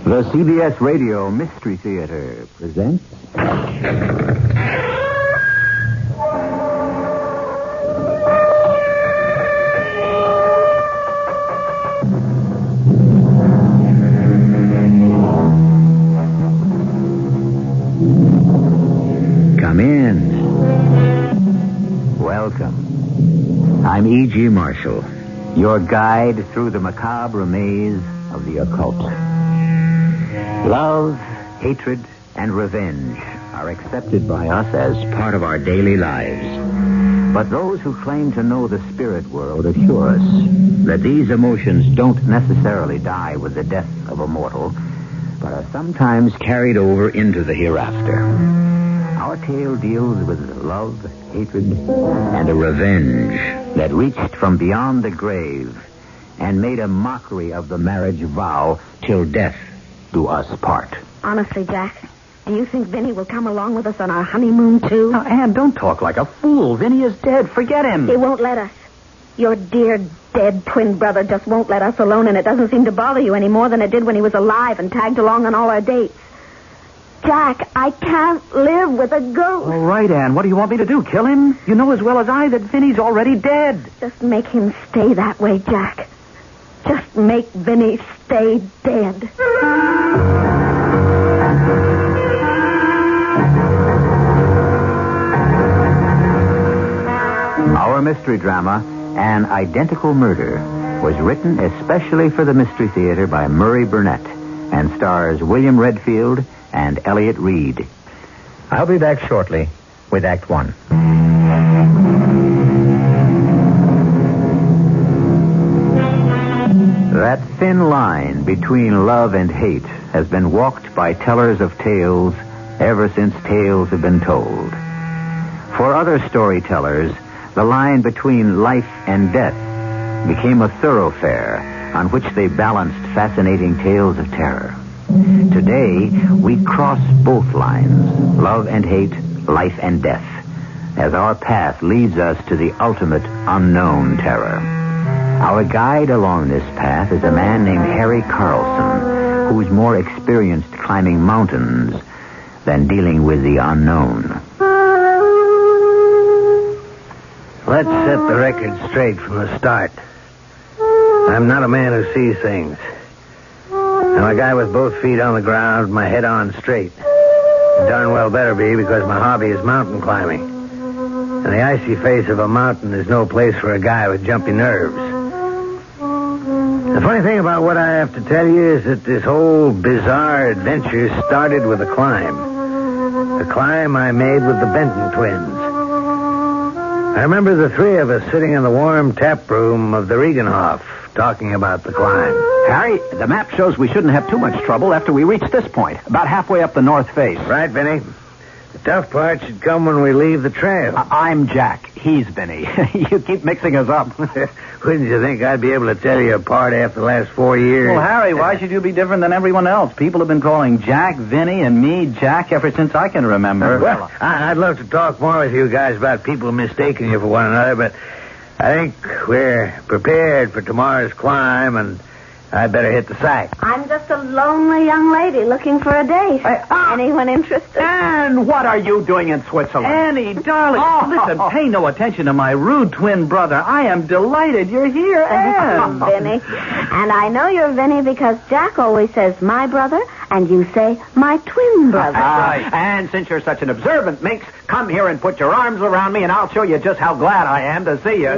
The CBS Radio Mystery Theater presents... Come in. Welcome. I'm E.G. Marshall, your guide through the macabre maze of the occult. Love, hatred, and revenge are accepted by us as part of our daily lives. But those who claim to know the spirit world assure us that these emotions don't necessarily die with the death of a mortal, but are sometimes carried over into the hereafter. Our tale deals with love, hatred, and a revenge that reached from beyond the grave and made a mockery of the marriage vow till death do us part. Honestly, Jack, do you think Vinny will come along with us on our honeymoon, too? Now, Anne, don't talk like a fool. Vinny is dead. Forget him. He won't let us. Your dear, dead twin brother just won't let us alone, and it doesn't seem to bother you any more than it did when he was alive and tagged along on all our dates. Jack, I can't live with a ghost. All right, Anne. What do you want me to do? Kill him? You know as well as I that Vinny's already dead. Just make him stay that way, Jack. Just make Vinny stay dead. Our mystery drama, An Identical Murder, was written especially for the Mystery Theater by Murray Burnett and stars William Redfield and Elliot Reed. I'll be back shortly with Act One. That thin line between love and hate has been walked by tellers of tales ever since tales have been told. For other storytellers, the line between life and death became a thoroughfare on which they balanced fascinating tales of terror. Today, we cross both lines, love and hate, life and death, as our path leads us to the ultimate unknown terror. Our guide along this path is a man named Harry Carlson, who's more experienced climbing mountains than dealing with the unknown. Let's set the record straight from the start. I'm not a man who sees things. I'm a guy with both feet on the ground, my head on straight. Darn well better be, because my hobby is mountain climbing. And the icy face of a mountain is no place for a guy with jumpy nerves. The funny thing about what I have to tell you is that this whole bizarre adventure started with a climb. A climb I made with the Benton twins. I remember the three of us sitting in the warm tap room of the Regenhof talking about the climb. Harry, the map shows we shouldn't have too much trouble after we reach this point, about halfway up the north face. Right, Vinny. The tough part should come when we leave the trail. I'm Jack. He's Vinny. You keep mixing us up. Wouldn't you think I'd be able to tell you apart after the last 4 years? Well, Harry, why should you be different than everyone else? People have been calling Jack Vinny and me Jack ever since I can remember. Well, I'd love to talk more with you guys about people mistaking you for one another, but I think we're prepared for tomorrow's climb, and I'd better hit the sack. I'm just a lonely young lady looking for a date. Anyone interested? And what are you doing in Switzerland? Annie, darling, listen, pay no attention to my rude twin brother. I am delighted you're here, Anne. Vinny. And I know you're Vinny because Jack always says my brother, and you say my twin brother. And since you're such an observant minx, come here and put your arms around me, and I'll show you just how glad I am to see you.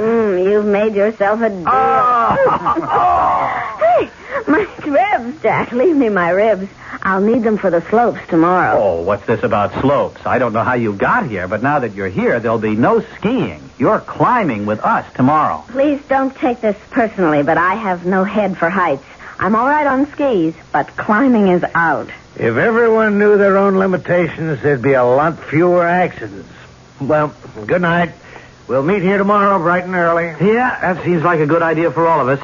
You've made yourself a deal. Hey, my ribs, Jack. Leave me my ribs. I'll need them for the slopes tomorrow. Oh, what's this about slopes? I don't know how you got here, but now that you're here, there'll be no skiing. You're climbing with us tomorrow. Please don't take this personally, but I have no head for heights. I'm all right on skis, but climbing is out. If everyone knew their own limitations, there'd be a lot fewer accidents. Well, good night. We'll meet here tomorrow bright and early. Yeah, that seems like a good idea for all of us.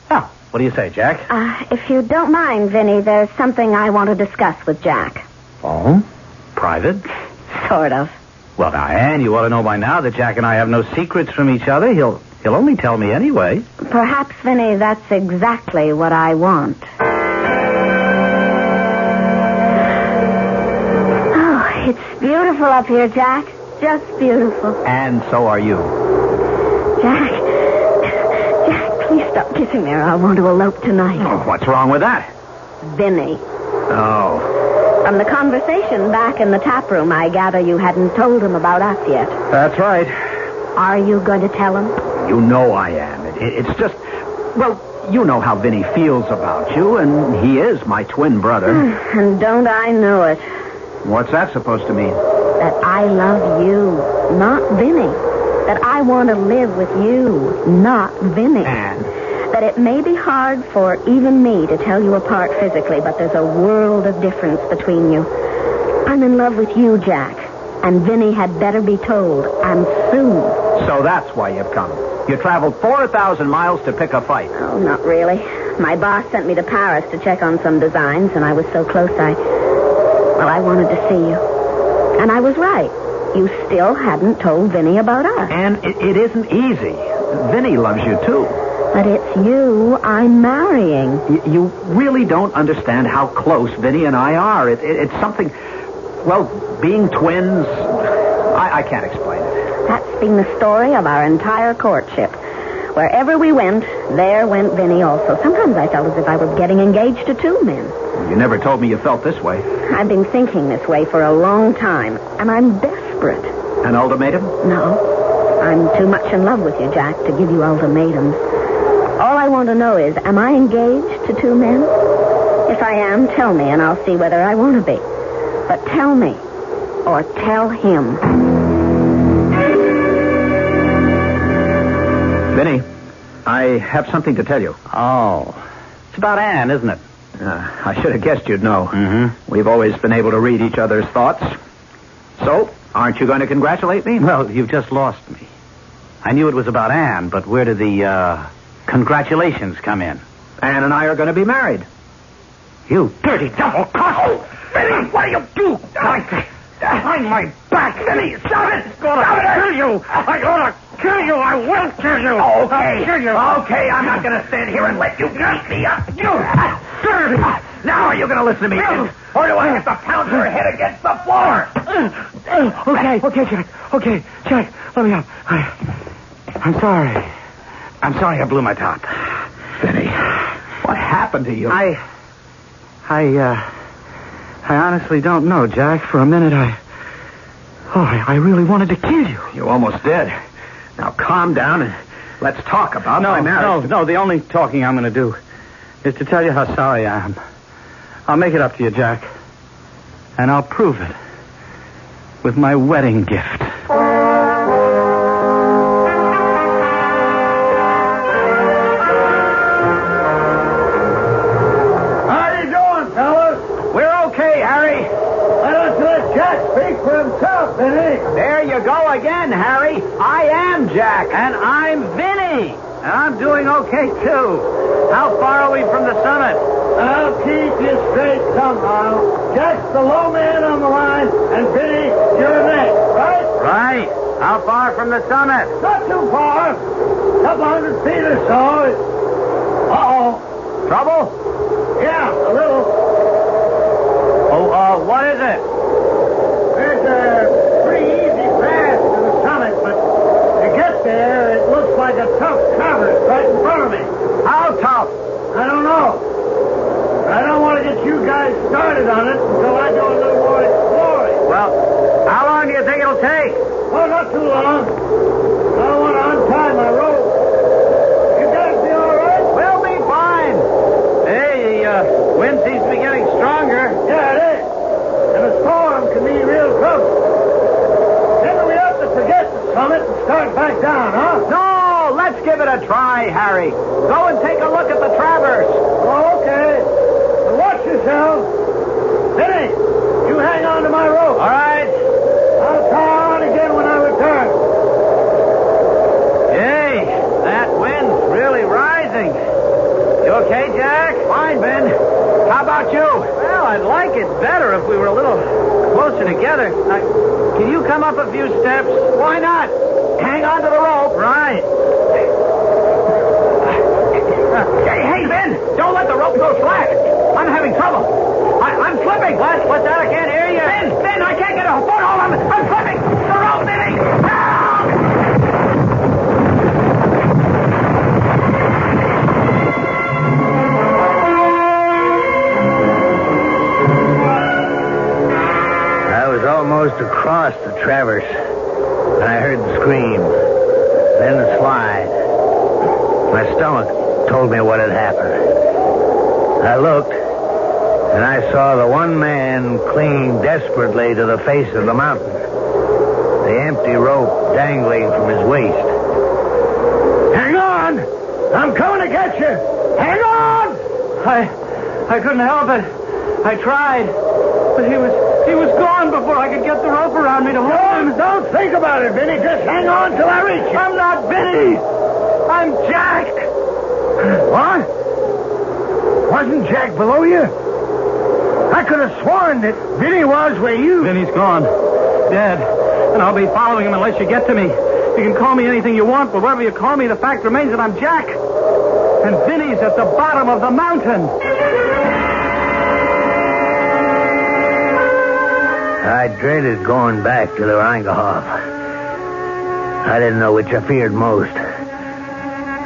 Now, what do you say, Jack? If you don't mind, Vinny, there's something I want to discuss with Jack. Oh? Private? Sort of. Well, now, Anne, you ought to know by now that Jack and I have no secrets from each other. He'll only tell me anyway. Perhaps, Vinny, that's exactly what I want. beautiful up here, Jack. Just beautiful. And so are you. Jack, please stop kissing me or I'll want to elope tonight. Oh, what's wrong with that? Vinny. Oh. From the conversation back in the tap room, I gather you hadn't told him about us yet. That's right. Are you going to tell him? You know I am. It's just, well, you know how Vinny feels about you, and he is my twin brother. And don't I know it? What's that supposed to mean? That I love you, not Vinny. That I want to live with you, not Vinny. And? That it may be hard for even me to tell you apart physically, but there's a world of difference between you. I'm in love with you, Jack. And Vinny had better be told, and soon. So that's why you've come. You traveled 4,000 miles to pick a fight. Oh, not really. My boss sent me to Paris to check on some designs, and I was so close I wanted to see you. And I was right. You still hadn't told Vinny about us. And it isn't easy. Vinny loves you, too. But it's you I'm marrying. You really don't understand how close Vinny and I are. It's something, well, being twins, I can't explain it. That's been the story of our entire courtship. Wherever we went, there went Vinny also. Sometimes I felt as if I was getting engaged to two men. You never told me you felt this way. I've been thinking this way for a long time, and I'm desperate. An ultimatum? No. I'm too much in love with you, Jack, to give you ultimatums. All I want to know is, am I engaged to two men? If I am, tell me, and I'll see whether I want to be. But tell me, or tell him. Vinny, I have something to tell you. Oh. It's about Anne, isn't it? I should have guessed you'd know. Mm-hmm. We've always been able to read each other's thoughts. So, aren't you going to congratulate me? Well, you've just lost me. I knew it was about Anne, but where did the, congratulations come in? Anne and I are going to be married. You dirty double cross! Oh, Vinny, what do you do? Behind my back, Vinny! Stop it! Stop it! Kill you! I'm gonna kill you! I will kill you! Okay. I'll kill you! Okay, I'm not going to stand here and let you beat me up. You dirty! Now are you going to listen to me? Or do I have to pound your head against the floor? Okay, Jack. Okay, Jack, let me up. I'm sorry. I'm sorry I blew my top. Vinny, what happened to you? I honestly don't know, Jack. For a minute, I really wanted to kill you. You almost did. Now calm down and let's talk about my marriage. No, the only talking I'm going to do is to tell you how sorry I am. I'll make it up to you, Jack. And I'll prove it with my wedding gift. There you go again, Harry. I am Jack. And I'm Vinny. And I'm doing okay, too. How far are we from the summit? I'll keep you straight somehow. Jack's the low man on the line, and Vinny, you're next, right? Right. How far from the summit? Not too far. A couple 100 feet or so. Uh-oh. Trouble? Yeah, a little. Oh, what is it? There's a pretty easy path to the summit, but to get there, it looks like a tough traverse right in front of me. How tough? I don't know. I don't want to get you guys started on it until I do a little more exploring. Well, how long do you think it'll take? Oh, not too long. I don't want to untie my rope. You guys be all right? We'll be fine. Hey, the wind seems to be getting stronger. Yeah, it is. And a storm can be real trouble. Maybe we ought to forget the summit and start back down, huh? No, let's give it a try, Harry. Go and take a look at the traverse. Oh, okay. But watch yourself. Vinny, you hang on to my rope. All right. I'll tie on again when I return. Hey, that wind's really rising. You okay, Jack? Fine, Ben. How about you? Well, I'd like it better if we were a little closer together. Can you come up a few steps? Why not? Hang on to the rope. Right. Hey, Ben, don't let the rope go slack. I'm having trouble. I'm slipping. What's that? I can't hear you. Ben, I can't get a foothold. across the traverse, and I heard the scream, then the slide. My stomach told me what had happened. I looked, and I saw the one man clinging desperately to the face of the mountain, the empty rope dangling from his waist. Hang on! I'm coming to get you! Hang on! I couldn't help it. I tried, but he was gone before I could get the rope around me to hold him. Don't think about it, Vinny. Just hang on till I reach you. I'm not Vinny. I'm Jack. What? Wasn't Jack below you? I could have sworn that Vinny was where you... Vinny's gone. Dead. And I'll be following him unless you get to me. You can call me anything you want, but whatever you call me, the fact remains that I'm Jack. And Vinny's at the bottom of the mountain. I dreaded going back to the Reingehof. I didn't know which I feared most.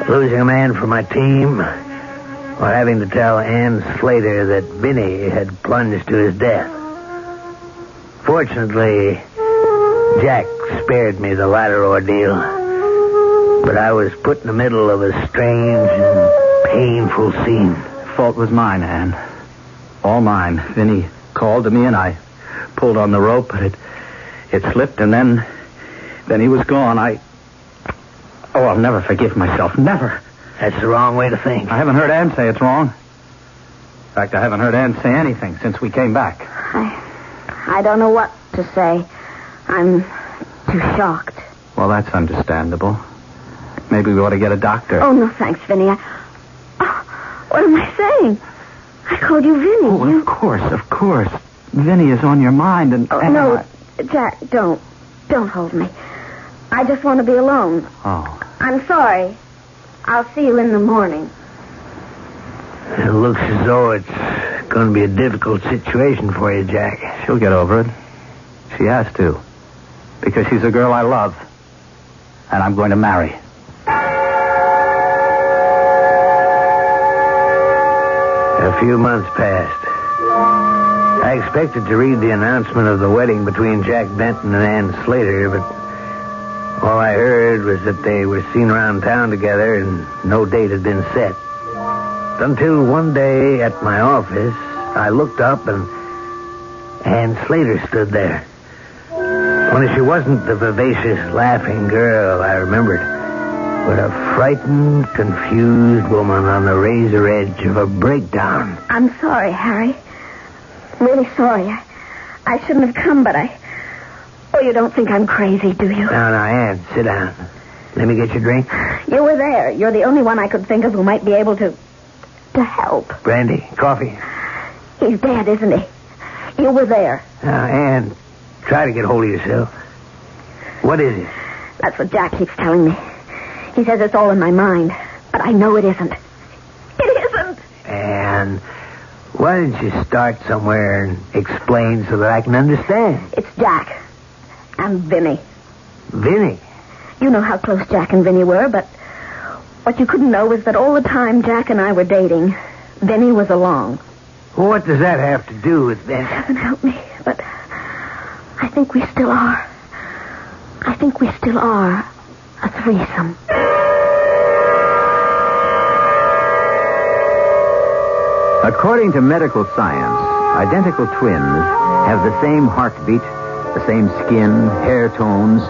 Losing a man from my team, or having to tell Ann Slater that Vinny had plunged to his death. Fortunately, Jack spared me the latter ordeal. But I was put in the middle of a strange and painful scene. The fault was mine, Ann. All mine. Vinny called to me and I pulled on the rope, but it slipped, and then he was gone. I'll never forgive myself. Never. That's the wrong way to think. I haven't heard Ann say it's wrong. In fact, I haven't heard Ann say anything since we came back. I don't know what to say. I'm too shocked. Well, that's understandable. Maybe we ought to get a doctor. Oh, no, thanks, Vinny. What am I saying? I called you Vinny. Oh, of course. Vinny is on your mind, and... Oh, no, Jack, don't. Don't hold me. I just want to be alone. Oh. I'm sorry. I'll see you in the morning. It looks as though it's going to be a difficult situation for you, Jack. She'll get over it. She has to. Because she's a girl I love. And I'm going to marry. A few months passed. I expected to read the announcement of the wedding between Jack Benton and Ann Slater, but all I heard was that they were seen around town together and no date had been set. Until one day at my office, I looked up and Ann Slater stood there. Only she wasn't the vivacious, laughing girl I remembered, but a frightened, confused woman on the razor edge of a breakdown. I'm sorry, Harry. Really sorry. I shouldn't have come, but Oh, you don't think I'm crazy, do you? No, Ann, sit down. Let me get you a drink. You were there. You're the only one I could think of who might be able to help. Brandy, coffee. He's dead, isn't he? You were there. Now, Ann, try to get hold of yourself. What is it? That's what Jack keeps telling me. He says it's all in my mind, but I know it isn't. It isn't! Ann, why don't you start somewhere and explain so that I can understand? It's Jack. And Vinny. Vinny? You know how close Jack and Vinny were, but what you couldn't know was that all the time Jack and I were dating, Vinny was along. What does that have to do with Vinny? Heaven help me, but I think we still are. I think we still are a threesome. According to medical science, identical twins have the same heartbeat, the same skin, hair tones,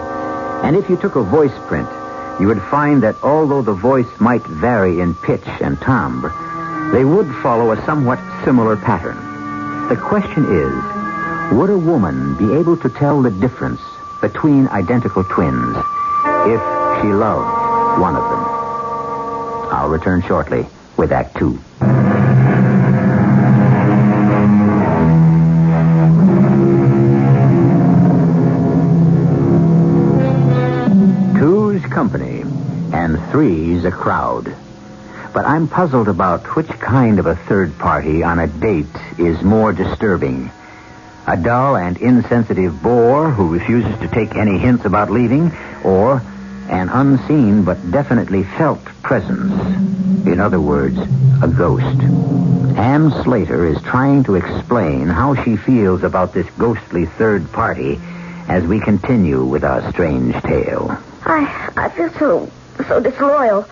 and if you took a voice print, you would find that although the voice might vary in pitch and timbre, they would follow a somewhat similar pattern. The question is, would a woman be able to tell the difference between identical twins if she loved one of them? I'll return shortly with Act 2. Company, and three's a crowd. But I'm puzzled about which kind of a third party on a date is more disturbing. A dull and insensitive bore who refuses to take any hints about leaving, or an unseen but definitely felt presence. In other words, a ghost. Ann Slater is trying to explain how she feels about this ghostly third party as we continue with our strange tale. I feel so disloyal.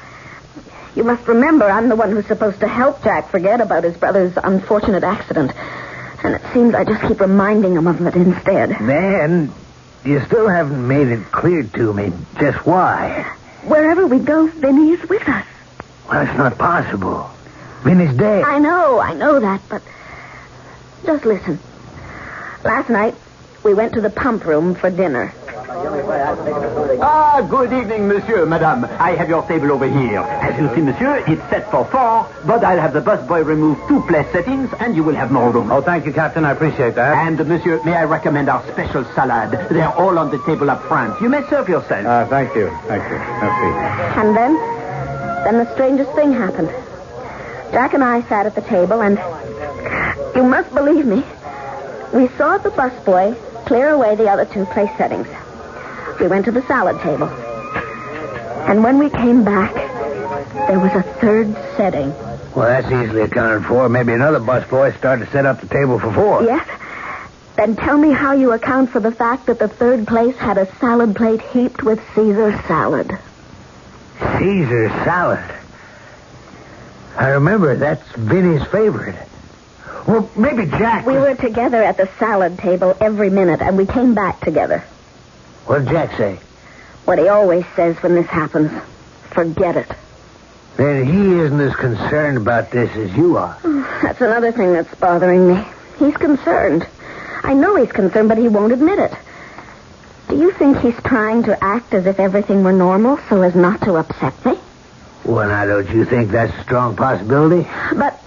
You must remember I'm the one who's supposed to help Jack forget about his brother's unfortunate accident. And it seems I just keep reminding him of it instead. Man, you still haven't made it clear to me just why. Wherever we go, Vinny is with us. Well, that's not possible. Vinny's dead. I know that, but just listen. Last night, we went to the pump room for dinner. Good evening, monsieur, madame. I have your table over here. As you see, monsieur, it's set for 4, but I'll have the busboy remove 2 place settings, and you will have more room. Oh, thank you, Captain. I appreciate that. And, monsieur, may I recommend our special salad? They're all on the table up front. You may serve yourself. Thank you. Merci. And then the strangest thing happened. Jack and I sat at the table, and you must believe me, we saw the busboy clear away the other 2 place settings. We went to the salad table. And when we came back, there was a 3rd setting. Well, that's easily accounted for. Maybe another busboy started to set up the table for 4. Yes? Then tell me how you account for the fact that the 3rd place had a salad plate heaped with Caesar salad. Caesar salad. I remember, that's Vinny's favorite. Well, maybe Jack... We were together at the salad table every minute, and we came back together. What did Jack say? What he always says when this happens. Forget it. Then he isn't as concerned about this as you are. That's another thing that's bothering me. He's concerned. I know he's concerned, but he won't admit it. Do you think he's trying to act as if everything were normal so as not to upset me? Well, now, don't you think that's a strong possibility? But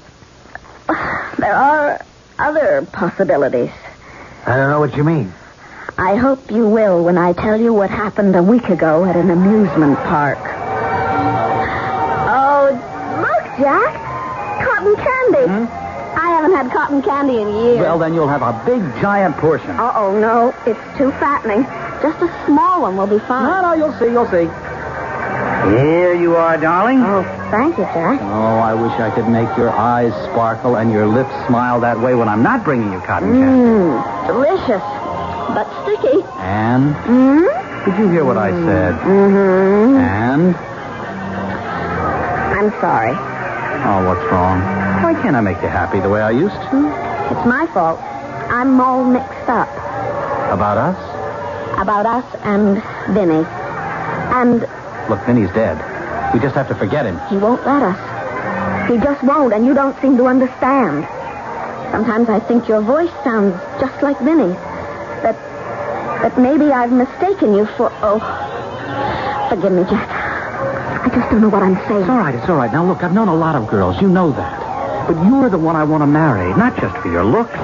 there are other possibilities. I don't know what you mean. I hope you will when I tell you what happened a week ago at an amusement park. Oh, look, Jack. Cotton candy. I haven't had cotton candy in years. Well, then you'll have a big, giant portion. Uh-oh, no. It's too fattening. Just a small one will be fine. No, you'll see. Here you are, darling. Oh, thank you, Jack. Oh, I wish I could make your eyes sparkle and your lips smile that way when I'm not bringing you cotton candy. Delicious. But sticky. And? Did you hear what I said? And? I'm sorry. Oh, what's wrong? Why can't I make you happy the way I used to? It's my fault. I'm all mixed up. About us? About us and Vinny. And... Look, Vinny's dead. We just have to forget him. He won't let us. He just won't, and you don't seem to understand. Sometimes I think your voice sounds just like Vinny's. That maybe I've mistaken you for... Oh, forgive me, Jack. I just don't know what I'm saying. It's all right. Now, look, I've known a lot of girls. You know that. But you're the one I want to marry, not just for your looks,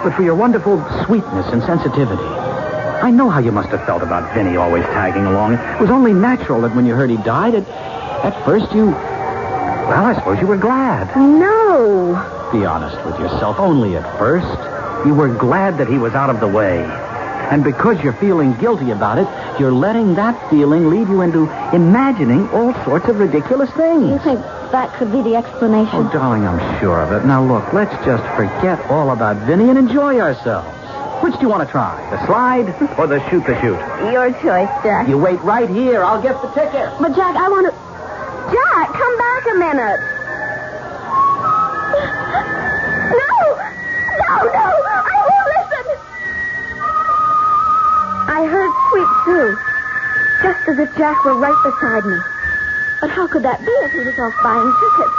but for your wonderful sweetness and sensitivity. I know how you must have felt about Vinny always tagging along. It was only natural that when you heard he died, at first you... Well, I suppose you were glad. No. Be honest with yourself. Only at first. You were glad that he was out of the way. And because you're feeling guilty about it, you're letting that feeling lead you into imagining all sorts of ridiculous things. You think that could be the explanation? Oh, darling, I'm sure of it. Now, look, let's just forget all about Vinny and enjoy ourselves. Which do you want to try? The slide or the shoot the chute? Your choice, Jack. You wait right here. I'll get the ticket. But, Jack, I want to... Jack, come back a minute. No, I won't listen. I heard Sweet Sue, just as if Jack were right beside me. But how could that be if he was off buying tickets?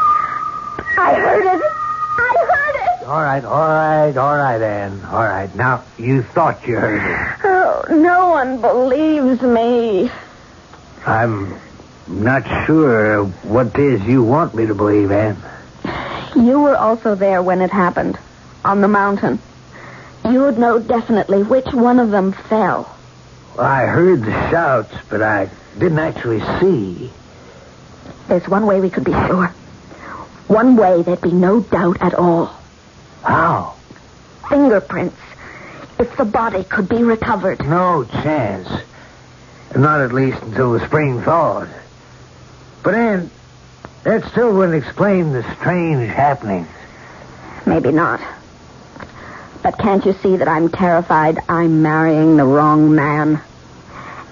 I heard it. All right, Ann. All right. Now, you thought you heard it. Oh, no one believes me. I'm not sure what it is you want me to believe, Ann. You were also there when it happened, on the mountain. You would know definitely which one of them fell. Well, I heard the shouts, but I didn't actually see. There's one way we could be sure. One way there'd be no doubt at all. How? Fingerprints. If the body could be recovered. No chance. Not at least until the spring thaws. But, Ann, that still wouldn't explain the strange happenings. Maybe not. But can't you see that I'm terrified I'm marrying the wrong man?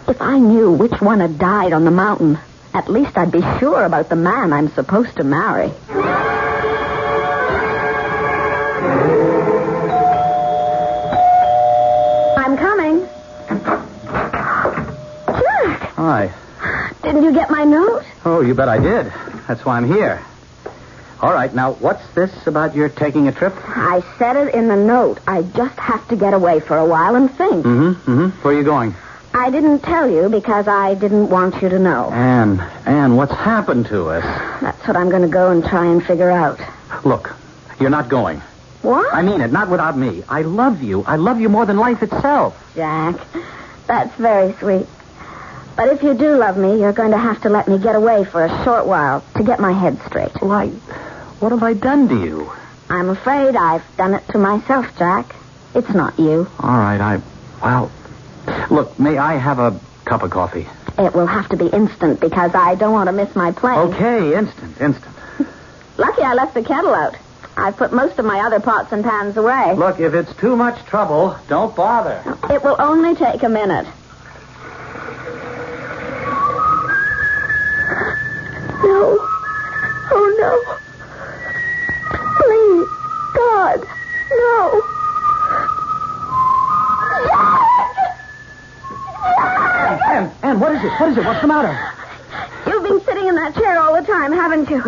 If I knew which one had died on the mountain, at least I'd be sure about the man I'm supposed to marry. I'm coming. Jack! Hi. Didn't you get my note? Oh, you bet I did. That's why I'm here. All right, now, what's this about your taking a trip? I said it in the note. I just have to get away for a while and think. Where are you going? I didn't tell you because I didn't want you to know. Anne, what's happened to us? That's what I'm going to go and try and figure out. Look, you're not going. What? I mean it, not without me. I love you. I love you more than life itself. Jack, that's very sweet. But if you do love me, you're going to have to let me get away for a short while to get my head straight. Why, what have I done to you? I'm afraid I've done it to myself, Jack. It's not you. All right, well, look, may I have a cup of coffee? It will have to be instant because I don't want to miss my plane. Okay, instant. Lucky I left the kettle out. I've put most of my other pots and pans away. Look, if it's too much trouble, don't bother. It will only take a minute. No. Oh, no. Please, God, no. Anne, what is it? What is it? What's the matter? You've been sitting in that chair all the time, haven't you?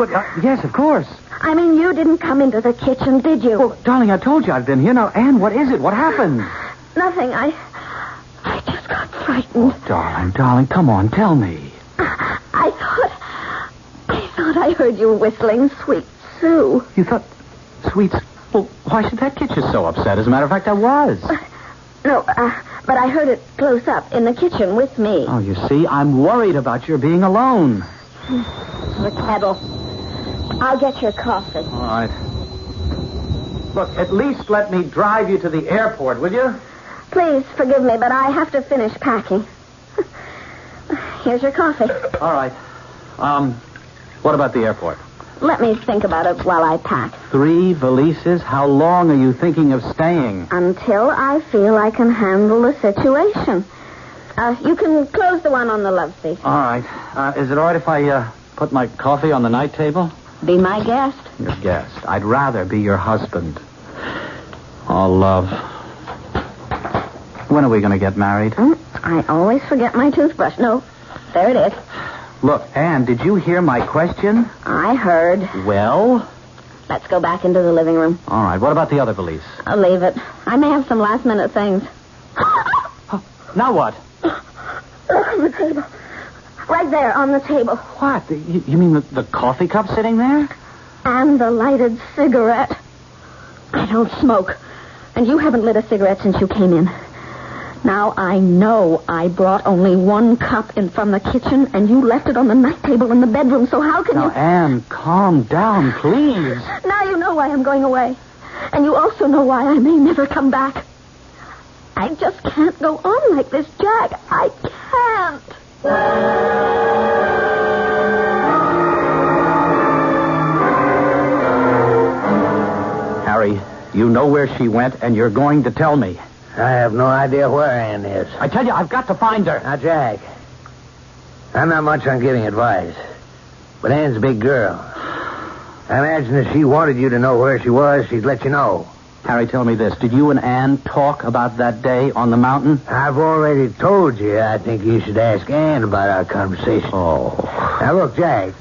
Yes, of course. I mean, you didn't come into the kitchen, did you? Well, darling, I told you I've been here. Now, Anne, what is it? What happened? Nothing. I just got frightened. Darling, come on, tell me. I thought I heard you whistling Sweet Sue. You thought, sweets? Well, why should that get you so upset? As a matter of fact, I was. No, but I heard it close up in the kitchen with me. Oh, you see, I'm worried about your being alone. The kettle. I'll get your coffee. All right. Look, at least let me drive you to the airport, will you? Please forgive me, but I have to finish packing. Here's your coffee. All right. What about the airport? Let me think about it while I pack. 3 valises? How long are you thinking of staying? Until I feel I can handle the situation. You can close the one on the love seat. All right. Is it all right if I put my coffee on the night table? Be my guest. Your guest. I'd rather be your husband. Oh, love. When are we going to get married? I always forget my toothbrush. No, there it is. Look, Anne, did you hear my question? I heard. Well? Let's go back into the living room. All right. What about the other valise? I'll leave it. I may have some last-minute things. Now what? Look on the table. Right there on the table. What? You mean the coffee cup sitting there? And the lighted cigarette. I don't smoke. And you haven't lit a cigarette since you came in. Now I know I brought only 1 cup in from the kitchen, and you left it on the night table in the bedroom, so how can you... Now, Anne, calm down, please. Now you know why I'm going away. And you also know why I may never come back. I just can't go on like this, Jack. I can't. Harry, you know where she went, and you're going to tell me. I have no idea where Ann is. I tell you, I've got to find her. Now, Jack, I'm not much on giving advice, but Ann's a big girl. I imagine if she wanted you to know where she was, she'd let you know. Harry, tell me this. Did you and Ann talk about that day on the mountain? I've already told you. I think you should ask Ann about our conversation. Oh. Now, look, Jack,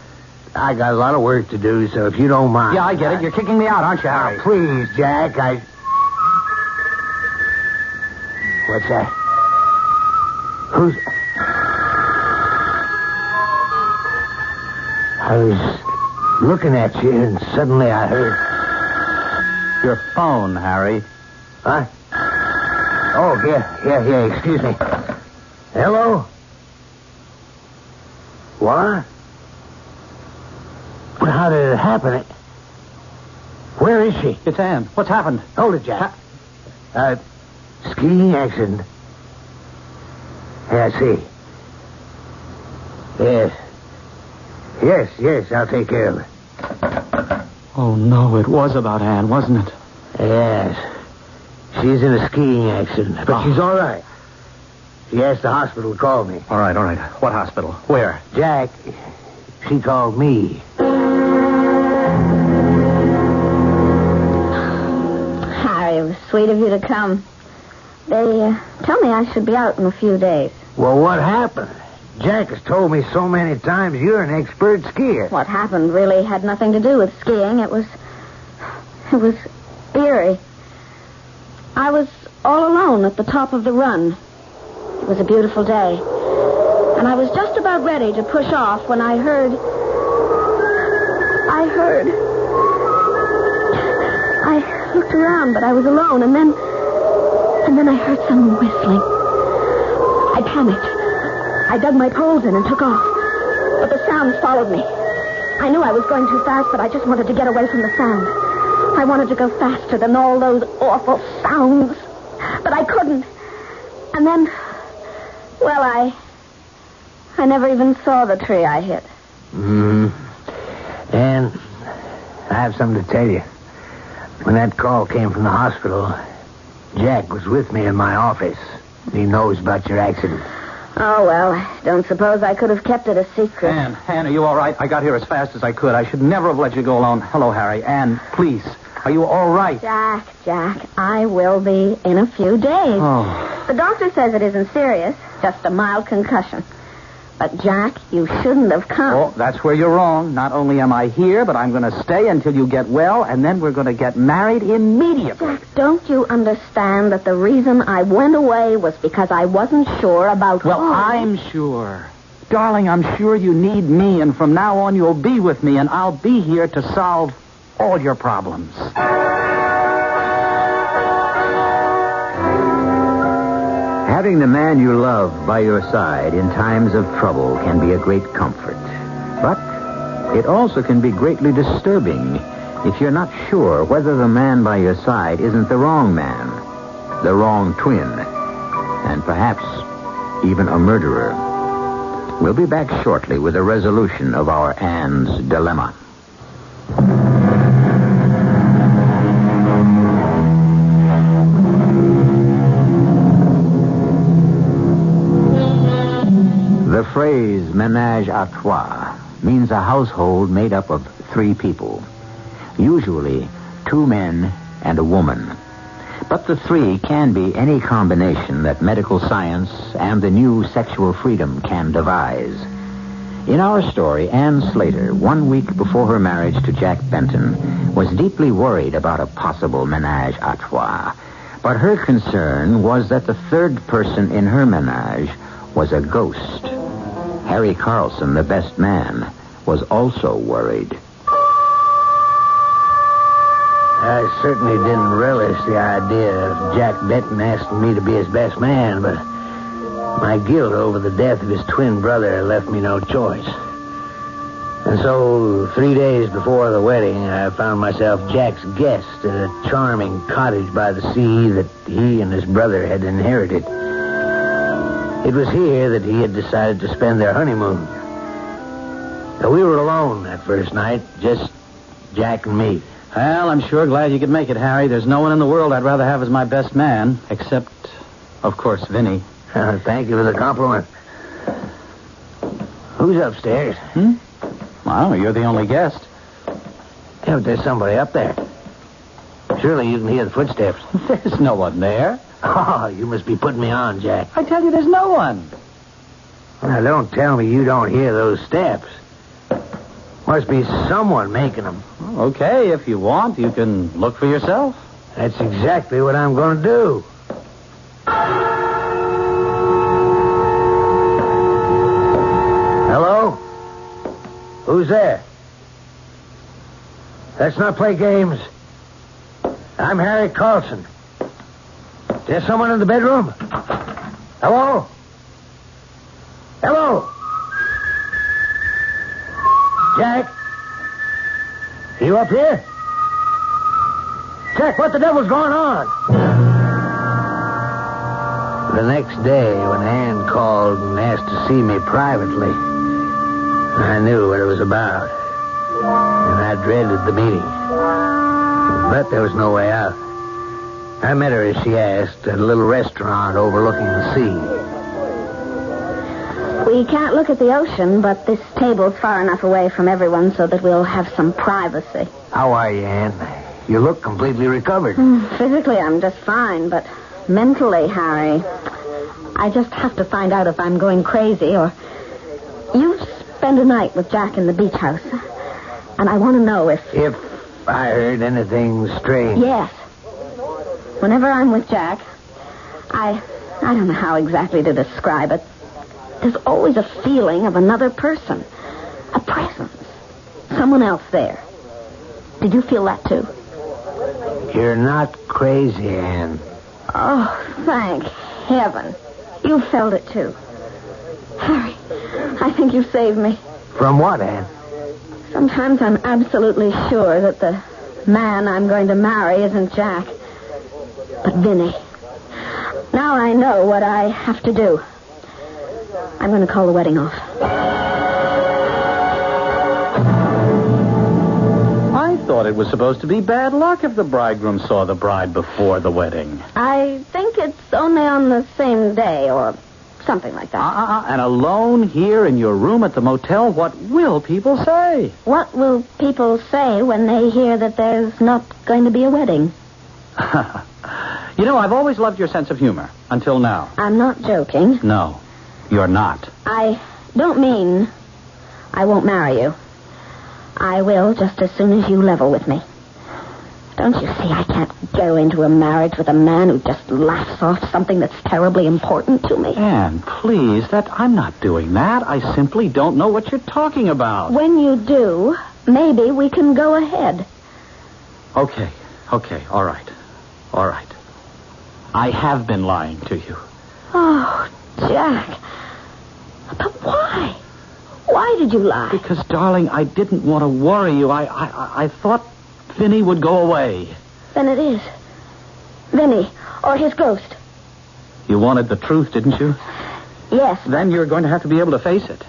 I got a lot of work to do, so if you don't mind... Yeah, I get it. You're kicking me out, aren't you, Harry? Now, please, Jack, What's that? Who's... I was looking at you, and suddenly I heard... Your phone, Harry. Huh? Oh, yeah, excuse me. Hello? What? Well, how did it happen? Where is she? It's Ann. What's happened? Hold it, Jack. Skiing accident. Yeah, I see. Yes, I'll take care of it. Oh, no, it was about Ann, wasn't it? Yes. She's in a skiing accident, but she's all right. She asked the hospital to call me. All right. What hospital? Where? Jack, she called me. Harry, it was sweet of you to come. They tell me I should be out in a few days. Well, what happened? Jack has told me so many times you're an expert skier. What happened really had nothing to do with skiing. It was eerie. I was all alone at the top of the run. It was a beautiful day. And I was just about ready to push off when I heard... I looked around, but I was alone, and then I heard someone whistling. I panicked. I dug my poles in and took off. But the sounds followed me. I knew I was going too fast, but I just wanted to get away from the sound. I wanted to go faster than all those awful sounds. But I couldn't. And then, well, I never even saw the tree I hit. And I have something to tell you. When that call came from the hospital, Jack was with me in my office. He knows about your accident. Oh, well, I don't suppose I could have kept it a secret. Anne, are you all right? I got here as fast as I could. I should never have let you go alone. Hello, Harry. Anne, please. Are you all right? Jack, I will be in a few days. Oh. The doctor says it isn't serious, just a mild concussion. But, Jack, you shouldn't have come. Oh, that's where you're wrong. Not only am I here, but I'm going to stay until you get well, and then we're going to get married immediately. Jack, don't you understand that the reason I went away was because I wasn't sure about Well, home? I'm sure. Darling, I'm sure you need me, and from now on you'll be with me, and I'll be here to solve all your problems. Having the man you love by your side in times of trouble can be a great comfort. But it also can be greatly disturbing if you're not sure whether the man by your side isn't the wrong man, the wrong twin, and perhaps even a murderer. We'll be back shortly with a resolution of our Anne's dilemma. The phrase ménage à trois means a household made up of 3 people, usually 2 men and a woman. But the 3 can be any combination that medical science and the new sexual freedom can devise. In our story, Anne Slater, 1 week before her marriage to Jack Benton, was deeply worried about a possible ménage à trois. But her concern was that the 3rd person in her ménage was a ghost. Harry Carlson, the best man, was also worried. I certainly didn't relish the idea of Jack Benton asking me to be his best man, but my guilt over the death of his twin brother left me no choice. And so, 3 days before the wedding, I found myself Jack's guest at a charming cottage by the sea that he and his brother had inherited. It was here that he had decided to spend their honeymoon. Now, we were alone that first night, just Jack and me. Well, I'm sure glad you could make it, Harry. There's no one in the world I'd rather have as my best man, except, of course, Vinny. Thank you for the compliment. Who's upstairs? Well, you're the only guest. Yeah, but there's somebody up there. Surely you can hear the footsteps. There's no one there. Oh, you must be putting me on, Jack. I tell you, there's no one. Now, don't tell me you don't hear those steps. Must be someone making them. Well, okay, if you want, you can look for yourself. That's exactly what I'm going to do. Hello? Who's there? Let's not play games. I'm Harry Carlson. Is there someone in the bedroom? Hello? Hello? Jack? You up here? Jack, what the devil's going on? The next day, when Ann called and asked to see me privately, I knew what it was about. And I dreaded the meeting. But there was no way out. I met her, as she asked, at a little restaurant overlooking the sea. We can't look at the ocean, but this table's far enough away from everyone so that we'll have some privacy. How are you, Anne? You look completely recovered. Physically, I'm just fine, but mentally, Harry, I just have to find out if I'm going crazy or... You spend a night with Jack in the beach house, and I want to know if... If I heard anything strange. Yes. Whenever I'm with Jack, I don't know how exactly to describe it. There's always a feeling of another person. A presence. Someone else there. Did you feel that too? You're not crazy, Anne. Oh, thank heaven. You felt it too. Harry, I think you saved me. From what, Anne? Sometimes I'm absolutely sure that the man I'm going to marry isn't Jack, but Vinny. Now I know what I have to do. I'm going to call the wedding off. I thought it was supposed to be bad luck if the bridegroom saw the bride before the wedding. I think it's only on the same day or something like that. And alone here in your room at the motel, what will people say? What will people say when they hear that there's not going to be a wedding? You know, I've always loved your sense of humor, until now. I'm not joking. No, you're not. I don't mean I won't marry you. I will just as soon as you level with me. Don't you see I can't go into a marriage with a man who just laughs off something that's terribly important to me? Anne, please, I'm not doing that. I simply don't know what you're talking about. When you do, maybe we can go ahead. Okay, all right. I have been lying to you. Oh, Jack. But why? Why did you lie? Because, darling, I didn't want to worry you. I thought Vinny would go away. Then it is. Vinny, or his ghost. You wanted the truth, didn't you? Yes. Then you're going to have to be able to face it.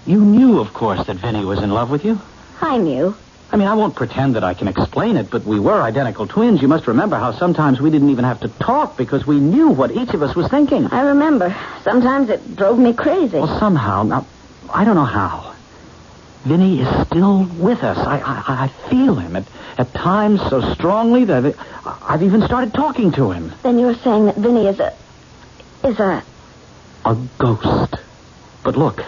You knew, of course, that Vinny was in love with you. I knew. I mean, I won't pretend that I can explain it, but we were identical twins. You must remember how sometimes we didn't even have to talk because we knew what each of us was thinking. I remember. Sometimes it drove me crazy. Well, somehow, now, I don't know how. Vinny is still with us. I feel him at times so strongly that I've even started talking to him. Then you're saying that Vinny is a... A ghost. But look,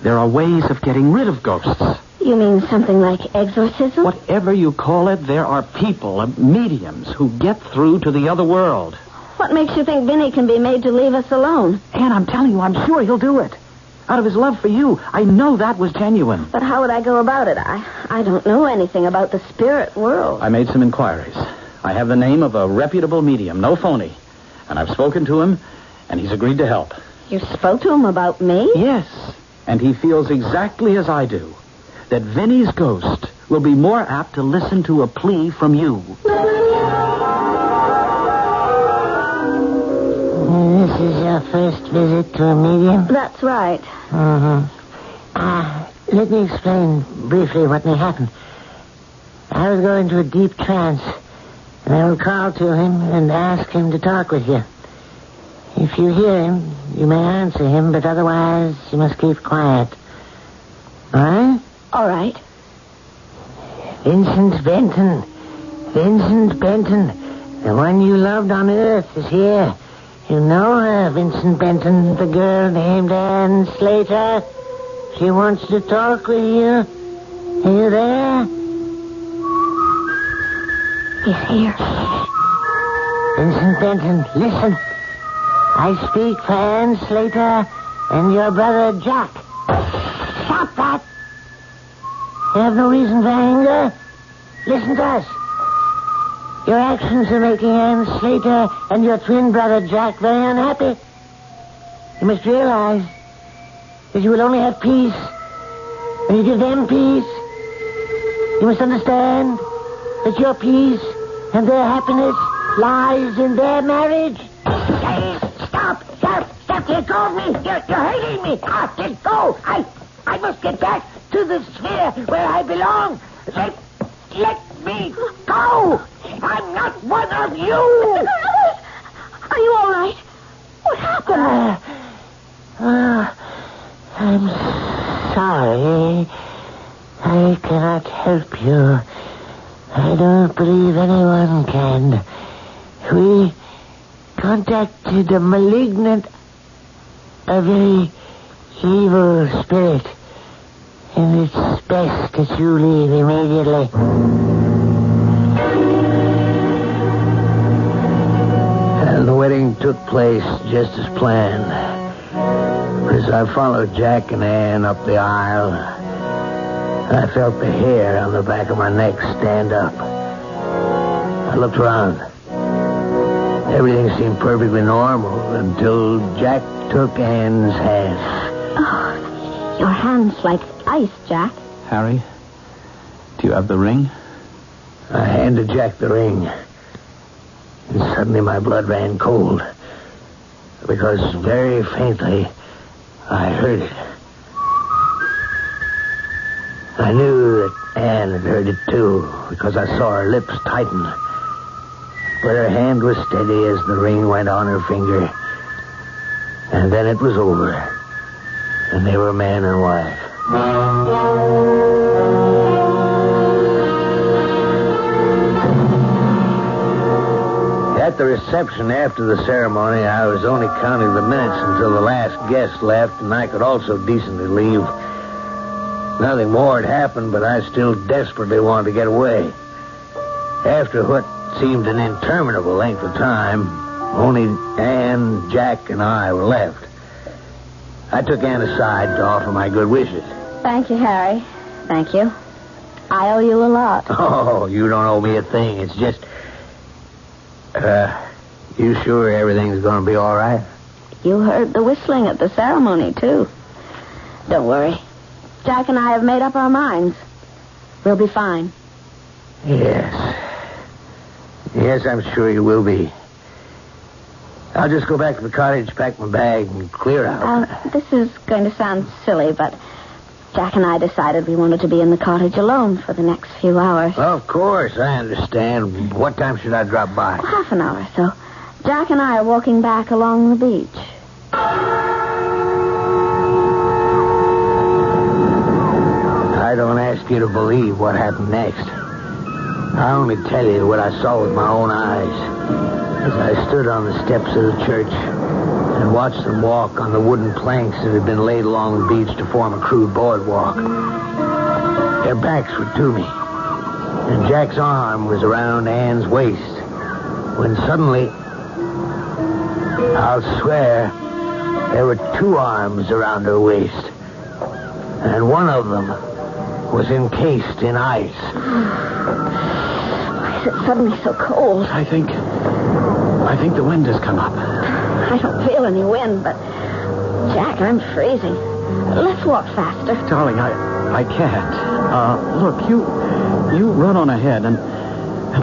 there are ways of getting rid of ghosts. You mean something like exorcism? Whatever you call it, there are people, mediums, who get through to the other world. What makes you think Vinny can be made to leave us alone? Anne, I'm telling you, I'm sure he'll do it. Out of his love for you. I know that was genuine. But how would I go about it? I don't know anything about the spirit world. I made some inquiries. I have the name of a reputable medium, no phony. And I've spoken to him, and he's agreed to help. You spoke to him about me? Yes. And he feels exactly as I do. That Vinny's ghost will be more apt to listen to a plea from you. This is your first visit to a medium? That's right. Mm-hmm. Let me explain briefly what may happen. I will go into a deep trance, and I will call to him and ask him to talk with you. If you hear him, you may answer him, but otherwise you must keep quiet. All right? All right. Vincent Benton, the one you loved on Earth is here. You know her, Vincent Benton, the girl named Anne Slater. She wants to talk with you. Are you there? He's here. Vincent Benton, listen. I speak for Anne Slater and your brother Jack. Stop that! You have no reason for anger. Listen to us. Your actions are making Anne Slater and your twin brother Jack very unhappy. You must realize that you will only have peace when you give them peace. You must understand that your peace and their happiness lies in their marriage. Stop! Let go of me! You're hurting me! Let go! I must get back to the sphere where I belong. Let me go! I'm not one of you! Are you all right? What happened? I'm sorry. I cannot help you. I don't believe anyone can. We contacted a malignant, a very evil spirit. And it's best that you leave immediately. And the wedding took place just as planned. As I followed Jack and Ann up the aisle, I felt the hair on the back of my neck stand up. I looked around. Everything seemed perfectly normal until Jack took Ann's hand. Oh, your hand's like ice, Jack. Harry, do you have the ring? I handed Jack the ring. And suddenly my blood ran cold. Because very faintly, I heard it. I knew that Ann had heard it too, because I saw her lips tighten. But her hand was steady as the ring went on her finger. And then it was over. And they were man and wife. At the reception after the ceremony, I was only counting the minutes until the last guest left, and I could also decently leave. Nothing more had happened, but I still desperately wanted to get away. After what seemed an interminable length of time, only Ann, Jack, and I were left. I took Ann aside to offer my good wishes. Thank you, Harry. Thank you. I owe you a lot. Oh, you don't owe me a thing. It's just... you sure everything's going to be all right? You heard the whistling at the ceremony, too. Don't worry. Jack and I have made up our minds. We'll be fine. Yes. Yes, I'm sure you will be. I'll just go back to the cottage, pack my bag, and clear out. This is going to sound silly, but Jack and I decided we wanted to be in the cottage alone for the next few hours. Of course, I understand. What time should I drop by? Half an hour or so. Jack and I are walking back along the beach. I don't ask you to believe what happened next. I only tell you what I saw with my own eyes as I stood on the steps of the church and watched them walk on the wooden planks that had been laid along the beach to form a crude boardwalk. Their backs were to me, and Jack's arm was around Ann's waist, when suddenly, I'll swear, there were two arms around her waist, and one of them was encased in ice. Why is it suddenly so cold? I think the wind has come up. I don't feel any wind, but Jack, I'm freezing. Let's walk faster. Darling, I can't. Look, you run on ahead and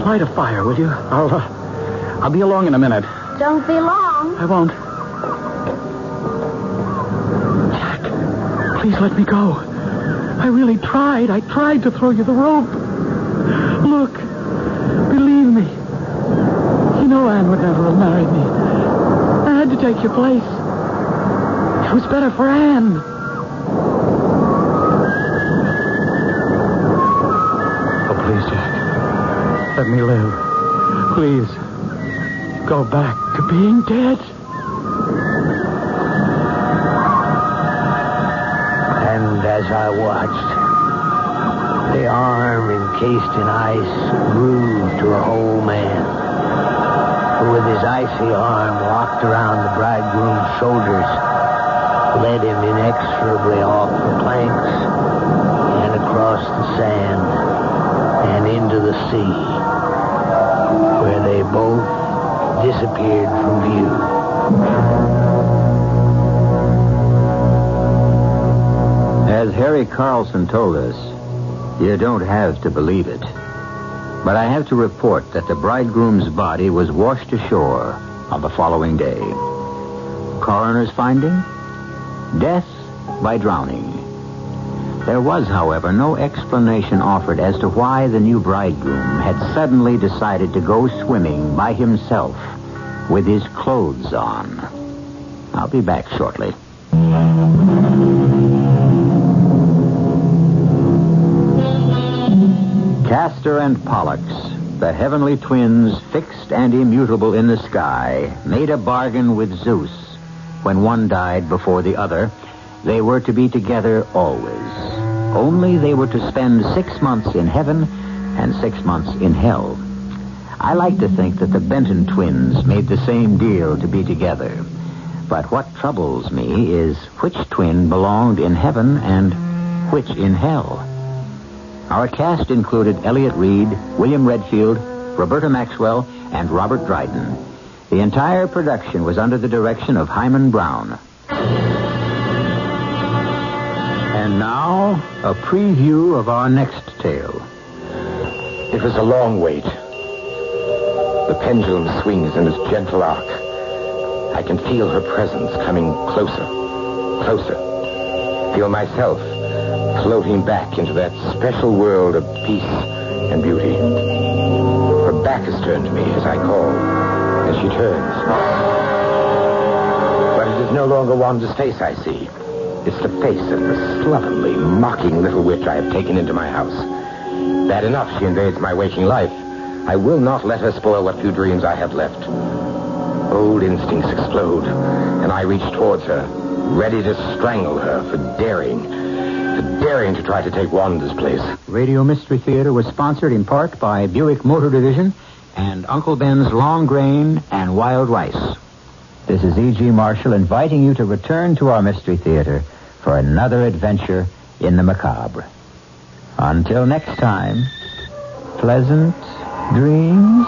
light a fire, will you? I'll be along in a minute. Don't be long. I won't. Jack, please let me go. I really tried. I tried to throw you the rope. Look, believe me. You know Anne would never have married me. I had to take your place. It was better for Anne. Oh, please, Jack. Let me live. Please. Go back to being dead. And as I watched, the arm encased in ice grew to a whole man, who with his icy arm locked around the bridegroom's shoulders, led him inexorably off the planks and across the sand and into the sea, where they both disappeared from view. As Harry Carlson told us, you don't have to believe it. But I have to report that the bridegroom's body was washed ashore on the following day. Coroner's finding? Death by drowning. There was, however, no explanation offered as to why the new bridegroom had suddenly decided to go swimming by himself with his clothes on. I'll be back shortly. Castor and Pollux, the heavenly twins fixed and immutable in the sky, made a bargain with Zeus. When one died before the other, they were to be together always. Only they were to spend 6 months in heaven and 6 months in hell. I like to think that the Benton twins made the same deal to be together. But what troubles me is which twin belonged in heaven and which in hell. Our cast included Elliot Reed, William Redfield, Roberta Maxwell, and Robert Dryden. The entire production was under the direction of Hyman Brown. And now, a preview of our next tale. It was a long wait. The pendulum swings in its gentle arc. I can feel her presence coming closer, closer. Feel myself floating back into that special world of peace and beauty. Her back is turned to me as I call, and she turns. But it is no longer Wanda's face I see. It's the face of the slovenly, mocking little witch I have taken into my house. Bad enough she invades my waking life. I will not let her spoil what few dreams I have left. Old instincts explode, and I reach towards her, ready to strangle her for daring to try to take Wanda's place. Radio Mystery Theater was sponsored in part by Buick Motor Division and Uncle Ben's Long Grain and Wild Rice. This is E.G. Marshall inviting you to return to our Mystery Theater for another adventure in the macabre. Until next time, pleasant dreams.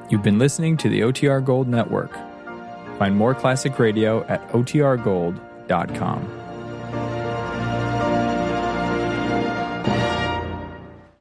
You've been listening to the OTR Gold Network. Find more classic radio at otrgold.com.